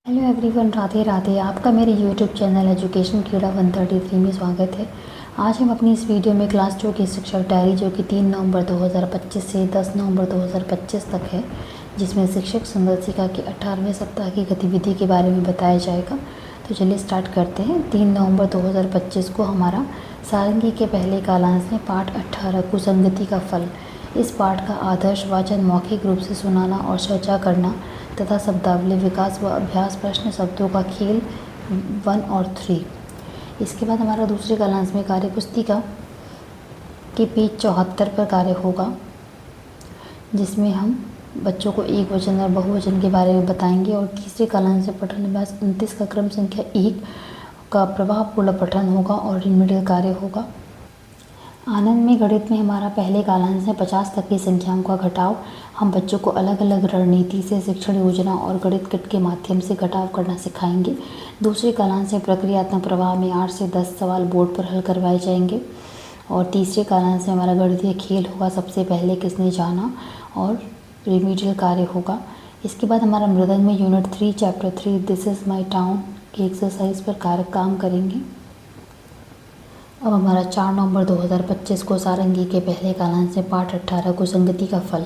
Hello everyone, Radhe Radhe. आपका मेरे YouTube channel education क्रीड़ा 133 में स्वागत है। आज हम अपनी इस वीडियो में क्लास 2 की शिक्षक डायरी जो कि 3 नवंबर 2025 से 10 नवंबर 2025 तक है, जिसमें शिक्षक संदर्शिका के 18वें सप्ताह की गतिविधि के बारे में बताया जाएगा। तो चलिए स्टार्ट करते हैं। 3 नवंबर 2025 को हमारा सारंगी के पहले कालांश में पाठ 18 कुसंगति का फल। इस पाठ का आदर्श वाचन मौखिक रूप से सुनाना और चर्चा करना तथा शब्दावली विकास व अभ्यास प्रश्न शब्दों का खेल 1 और 3। इसके बाद हमारा दूसरे कालांश में कार्यपुस्तिका के पेज 74 पर कार्य होगा, जिसमें हम बच्चों को एक वचन और बहुवचन के बारे में बताएंगे। और तीसरे कालांश से पठन अभ्यास 29 का क्रम संख्या 1 का प्रभावपूर्ण पठन होगा और रिमेडियल कार्य होगा। आनंद में गणित में हमारा पहले कालांश में 50 तक की संख्याओं का घटाव। हम बच्चों को अलग अलग रणनीति से शिक्षण योजना और गणित किट के माध्यम से घटाव करना सिखाएंगे। दूसरे कालांश में प्रक्रियात्मक प्रवाह में 8 से 10 सवाल बोर्ड पर हल करवाए जाएंगे। और तीसरे कालांश में हमारा गणितीय खेल होगा, सबसे पहले किसने जाना, और रिमेडियल कार्य होगा। इसके बाद हमारा मृदंग में unit 3 chapter 3 this is my town की एक्सरसाइज पर काम करेंगे। अब हमारा 4 नवंबर 2025 को सारंगी के पहले कालांश में पाठ 18 कुसंगति का फल।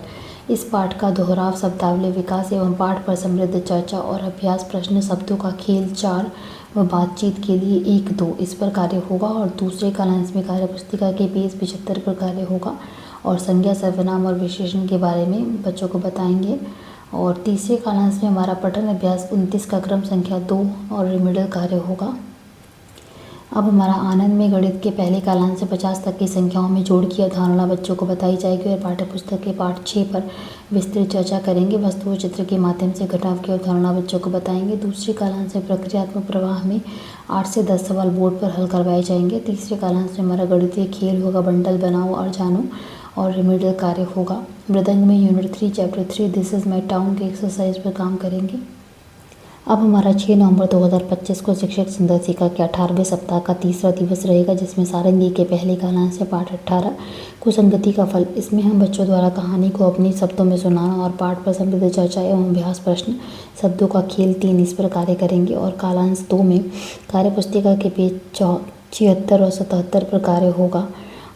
इस पाठ का दोहराव, शब्दावली विकास एवं पाठ पर समृद्ध चर्चा और अभ्यास प्रश्न शब्दों का खेल 4 व बातचीत के लिए 1-2 इस पर कार्य होगा। और दूसरे कालांश में कार्यपुस्तिका के पेज 75 पर कार्य होगा और संज्ञा, सर्वनाम और विशेषण के बारे में बच्चों को बताएंगे। और तीसरे कालांश में हमारा पठन अभ्यास 29 का क्रम संख्या 2 और रिमेडियल कार्य होगा। अब हमारा आनंद में गणित के पहले कालांश से 50 तक की संख्याओं में जोड़ की अवधारणा बच्चों को बताई जाएगी और पाठ्यपुस्तक के पाठ 6 पर विस्तृत चर्चा करेंगे। वस्तु व चित्र के माध्यम से घटाव की अवधारणा बच्चों को बताएंगे। दूसरे कालांश में प्रक्रियात्मक प्रवाह में 8 से 10 सवाल बोर्ड पर हल करवाए जाएंगे। तीसरे कालांश में हमारा गणितीय खेल होगा, बंडल बनाओ और जानो, और रिमेडियल कार्य होगा। मृदंग में unit 3 chapter 3 this is my town की एक्सरसाइज पर काम करेंगे। अब हमारा 6 नवंबर 2025 को शिक्षक संदर्शिका के 18वें सप्ताह का तीसरा दिवस रहेगा, जिसमें सारंगी के पहले कालांश से पाठ 18 कुसंगति का फल। इसमें हम बच्चों द्वारा कहानी को अपने शब्दों में सुनाना और पाठ पर समृद्ध चर्चा एवं अभ्यास प्रश्न शब्दों का खेल 3 इस पर कार्य करेंगे। और कालांश 2 में कार्यपुस्तिका के पेज 76 और 77 पर कार्य होगा,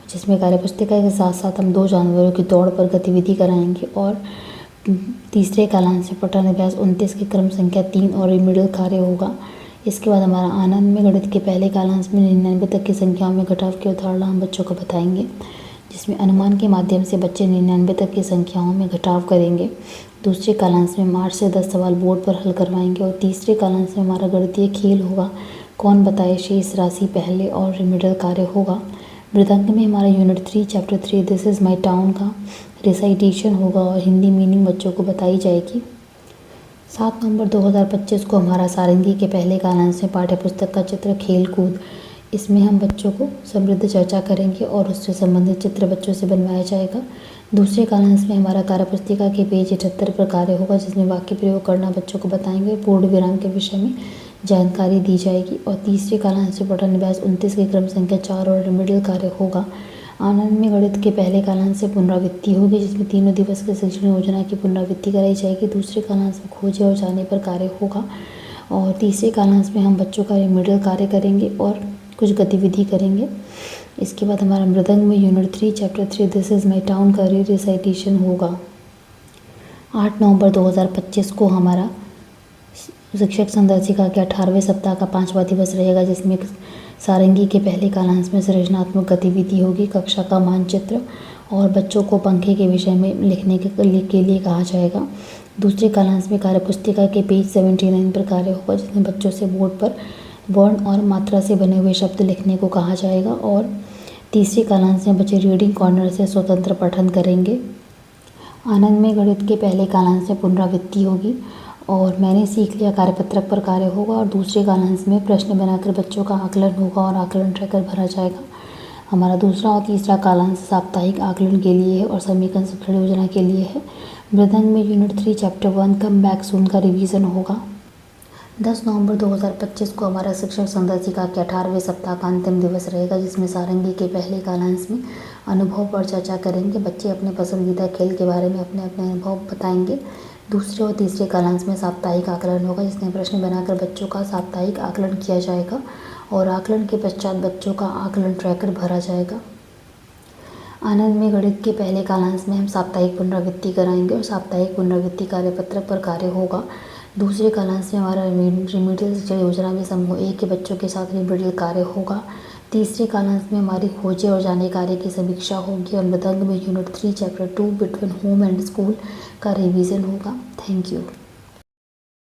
जिसमें कार्यपुस्तिका के साथ साथ हम 2 जानवरों की दौड़ पर गतिविधि कराएंगे। और तीसरे कालांश से पठन अभ्यास 29 के क्रम संख्या 3 और रिमेडियल कार्य होगा। इसके बाद हमारा आनंद में गणित के पहले कालांश में 99 तक की संख्याओं में घटाव की अवधारणा हम बच्चों को बताएंगे, जिसमें अनुमान के माध्यम से बच्चे 99 तक की संख्याओं में घटाव करेंगे। दूसरे कालांश में 8 से 10 सवाल बोर्ड पर हल करवाएंगे। और तीसरे कालांश में हमारा गणितीय खेल होगा, कौन बताए शेष राशि पहले, और रिमेडियल कार्य होगा। मृदंग में हमारा unit 3 chapter 3 this is my town का रिसाइटेशन होगा और हिंदी मीनिंग बच्चों को बताई जाएगी। 7 नवंबर 2025 को हमारा सारंगी के पहले कालांश में पाठ्यपुस्तक का चित्र खेल कूद। इसमें हम बच्चों को समृद्ध चर्चा करेंगे और उससे संबंधित चित्र बच्चों से बनवाया जाएगा। दूसरे कालांश में हमारा कार्यपुस्तिका के पेज 78 पर कार्य होगा, जिसमें वाक्य प्रयोग करना बच्चों को बताएंगे, पूर्ण विराम के विषय में जानकारी दी जाएगी। और तीसरे कालांश से पठन अभ्यास 29 के क्रम संख्या 4 और रिमेडियल कार्य होगा। आनंद में गणित के पहले कालांश से पुनरावृत्ति होगी, जिसमें 3 दिवस की शिक्षण योजना की पुनरावृत्ति कराई जाएगी। दूसरे कालांश में खोजे और जाने पर कार्य होगा। और तीसरे कालांश में हम बच्चों का रिमेडियल कार्य करेंगे और कुछ गतिविधि करेंगे। इसके बाद हमारा मृदंग में unit 3 chapter 3 this is my town का रिसाइटेशन होगा। 8 नवंबर 2025 को हमारा शिक्षक संदर्शिका के 18वें सप्ताह का 5वां दिवस रहेगा, जिसमें सारंगी के पहले कालांश में सृजनात्मक गतिविधि होगी, कक्षा का मानचित्र, और बच्चों को पंखे के विषय में लिखने के लिए कहा जाएगा। दूसरे कालांश में कार्यपुस्तिका के पेज 79 पर कार्य होगा, जिसमें बच्चों से बोर्ड पर वर्ण और मात्रा से बने हुए शब्द लिखने को कहा जाएगा। और तीसरे कालांश में बच्चे रीडिंग कॉर्नर से स्वतंत्र पठन करेंगे। आनंद में गणित के पहले कालांश में पुनरावृत्ति होगी और मैंने सीख लिया कार्यपत्रक पर कार्य होगा। और दूसरे कालांश में प्रश्न बनाकर बच्चों का आकलन होगा और आकलन ट्रैकर भरा जाएगा। हमारा दूसरा और तीसरा कालांश साप्ताहिक आकलन के लिए है और समीकरण शिक्षण योजना के लिए है। मृदंग में unit 3 chapter 1 come back soon का रिवीजन होगा। 10 नवंबर 2025 को हमारा शिक्षक संदर्शिका के 18वें सप्ताह का अंतिम दिवस रहेगा, जिसमें सारंगी के पहले कालांश में अनुभव पर चर्चा करेंगे। बच्चे अपने पसंदीदा खेल के बारे में अपने अपने अनुभव बताएंगे। दूसरे और तीसरे कालांश में साप्ताहिक आकलन होगा, जिसमें प्रश्न बनाकर बच्चों का साप्ताहिक आकलन किया जाएगा और आकलन के पश्चात बच्चों का आकलन ट्रैकर भरा जाएगा। आनंद में गणित के पहले कालांश में हम साप्ताहिक पुनरावृत्ति कराएंगे और साप्ताहिक पुनरावृत्ति कार्यपत्रक पर कार्य होगा। दूसरे कालांश में हमारा रिमीडियल शिक्षण योजना में समूह 1 के बच्चों के साथ रिमीडियल कार्य होगा। तीसरे कालांश में हमारी खोजे और जाने कार्य की समीक्षा होगी और मृदंग में unit 3 chapter 2 between home and school का रिवीजन होगा। Thank you.